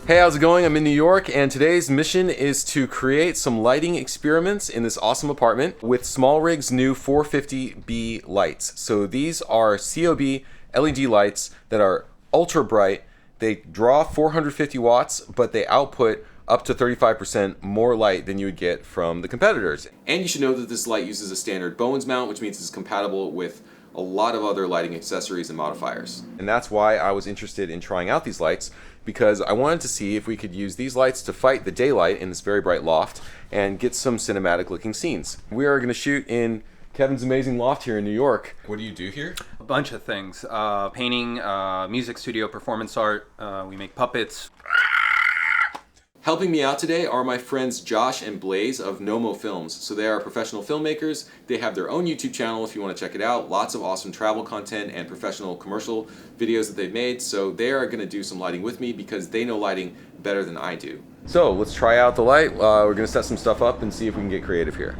Hey, how's it going? I'm in New York, and today's mission is to create some lighting experiments in this awesome apartment with SmallRig's new 450B lights. So these are COB LED lights that are ultra bright. They draw 450 watts, but they output up to 35% more light than you would get from the competitors. And you should know that this light uses a standard Bowens mount, which means it's compatible with a lot of other lighting accessories and modifiers. And that's why I was interested in trying out these lights, because I wanted to see if we could use these lights to fight the daylight in this very bright loft and get some cinematic looking scenes. We are going to shoot in Kevin's amazing loft here in New York. What do you do here? A bunch of things. Painting, music studio, performance art, we make puppets. Helping me out today are my friends Josh and Blaze of Nomo Films. So they are professional filmmakers. They have their own YouTube channel if you want to check it out. Lots of awesome travel content and professional commercial videos that they've made. So they are going to do some lighting with me because they know lighting better than I do. So let's try out the light. We're going to set some stuff up and see if we can get creative here.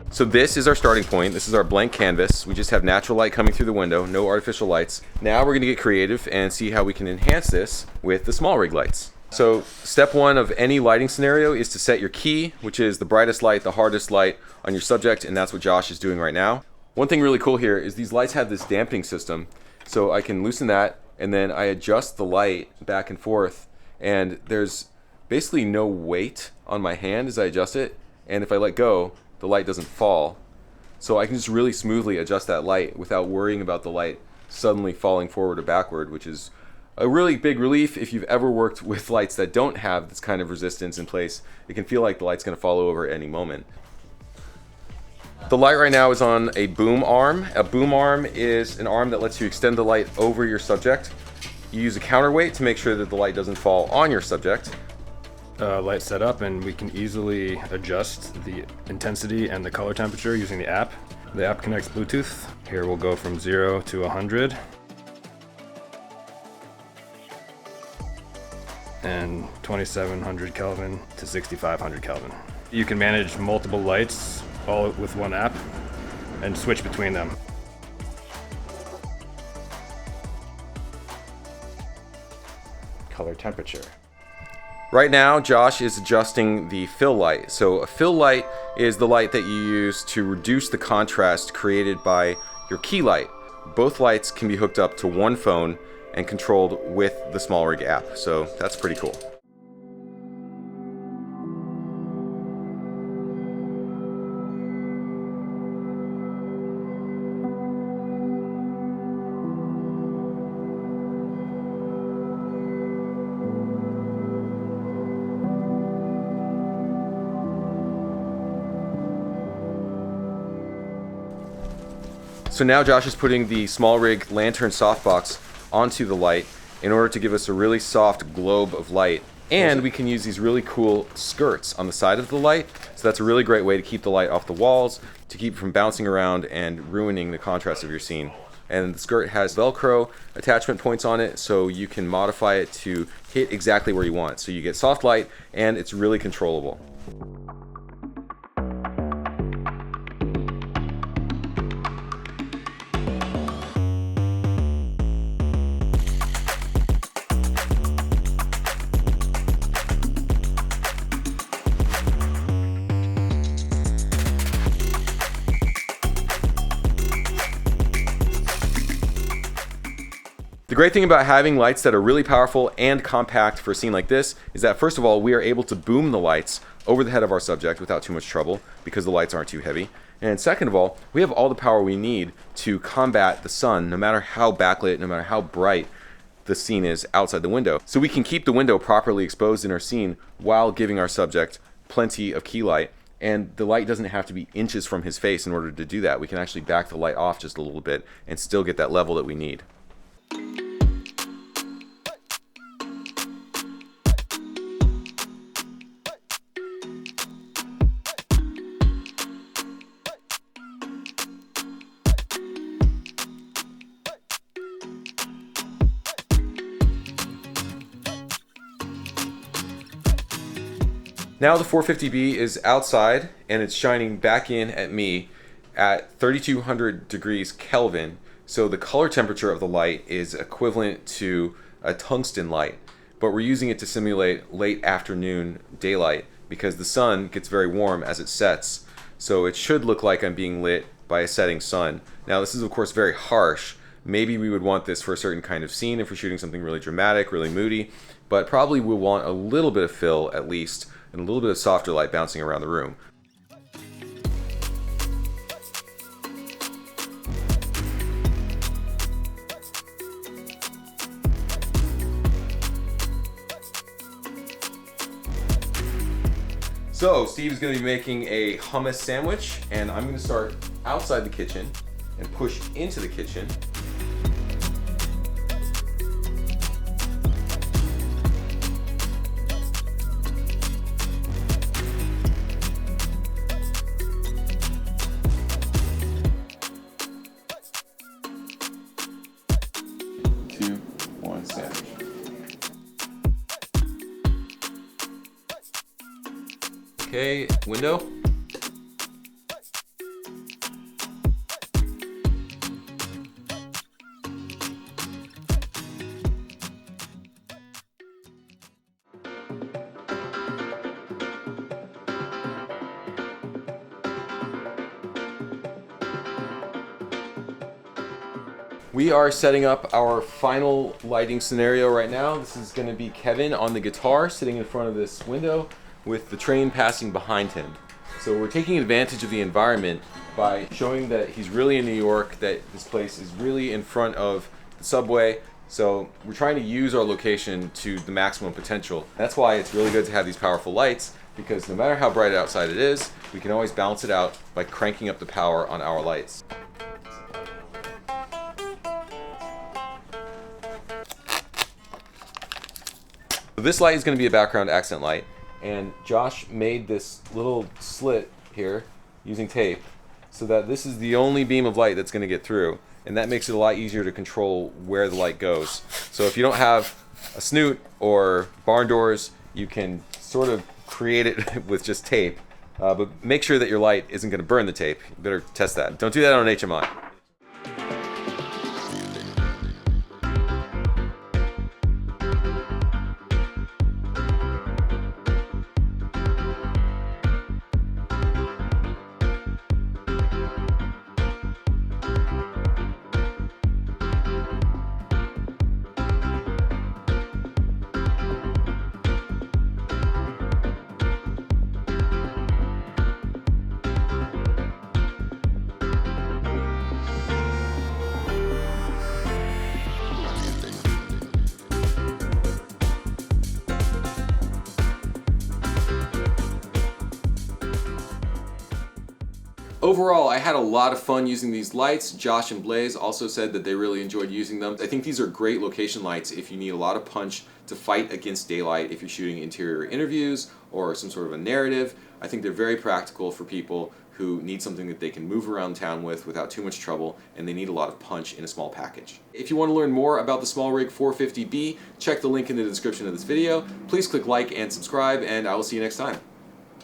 So this is our starting point. This is our blank canvas. We just have natural light coming through the window, no artificial lights. Now we're gonna get creative and see how we can enhance this with the SmallRig lights. So step one of any lighting scenario is to set your key, which is the brightest light, the hardest light on your subject, and that's what Josh is doing right now. One thing really cool here is these lights have this dampening system. So I can loosen that, and then I adjust the light back and forth, and there's basically no weight on my hand as I adjust it, and if I let go, the light doesn't fall. So I can just really smoothly adjust that light without worrying about the light suddenly falling forward or backward, which is a really big relief if you've ever worked with lights that don't have this kind of resistance in place. It can feel like the light's gonna fall over at any moment. The light right now is on a boom arm. A boom arm is an arm that lets you extend the light over your subject. You use a counterweight to make sure that the light doesn't fall on your subject. Light set up, and we can easily adjust the intensity and the color temperature using the app. The app connects Bluetooth. Here we'll go from 0 to 100 and 2700 Kelvin to 6500 Kelvin. You can manage multiple lights all with one app and switch between them. Color temperature. Right now, Josh is adjusting the fill light. So a fill light is the light that you use to reduce the contrast created by your key light. Both lights can be hooked up to one phone and controlled with the SmallRig app. So that's pretty cool. So now Josh is putting the SmallRig lantern softbox onto the light in order to give us a really soft globe of light. And we can use these really cool skirts on the side of the light. So that's a really great way to keep the light off the walls, to keep it from bouncing around and ruining the contrast of your scene. And the skirt has Velcro attachment points on it, so you can modify it to hit exactly where you want. So you get soft light, and it's really controllable. The great thing about having lights that are really powerful and compact for a scene like this is that, first of all, we are able to boom the lights over the head of our subject without too much trouble because the lights aren't too heavy. And second of all, we have all the power we need to combat the sun, no matter how backlit, no matter how bright the scene is outside the window. So we can keep the window properly exposed in our scene while giving our subject plenty of key light. And the light doesn't have to be inches from his face in order to do that. We can actually back the light off just a little bit and still get that level that we need. Now the 450B is outside and it's shining back in at me at 3200 degrees Kelvin. So the color temperature of the light is equivalent to a tungsten light, but we're using it to simulate late afternoon daylight because the sun gets very warm as it sets. So it should look like I'm being lit by a setting sun. Now this is of course very harsh. Maybe we would want this for a certain kind of scene if we're shooting something really dramatic, really moody, but probably we'll want a little bit of fill at least and a little bit of softer light bouncing around the room. So Steve's going to be making a hummus sandwich, and I'm going to start outside the kitchen and push into the kitchen. Two, one, sandwich. Okay, window. We are setting up our final lighting scenario right now. This is going to be Kevin on the guitar sitting in front of this window with the train passing behind him. So we're taking advantage of the environment by showing that he's really in New York, that this place is really in front of the subway. So we're trying to use our location to the maximum potential. That's why it's really good to have these powerful lights, because no matter how bright outside it is, we can always balance it out by cranking up the power on our lights. This light is going to be a background accent light, and Josh made this little slit here using tape so that this is the only beam of light that's going to get through, and that makes it a lot easier to control where the light goes. So if you don't have a snoot or barn doors, you can sort of create it with just tape, but make sure that your light isn't going to burn the tape. You better test that. Don't do that on HMI. Overall, I had a lot of fun using these lights. Josh and Blaze also said that they really enjoyed using them. I think these are great location lights if you need a lot of punch to fight against daylight, if you're shooting interior interviews or some sort of a narrative. I think they're very practical for people who need something that they can move around town with without too much trouble, and they need a lot of punch in a small package. If you want to learn more about the SmallRig 450B, check the link in the description of this video. Please click like and subscribe, and I will see you next time.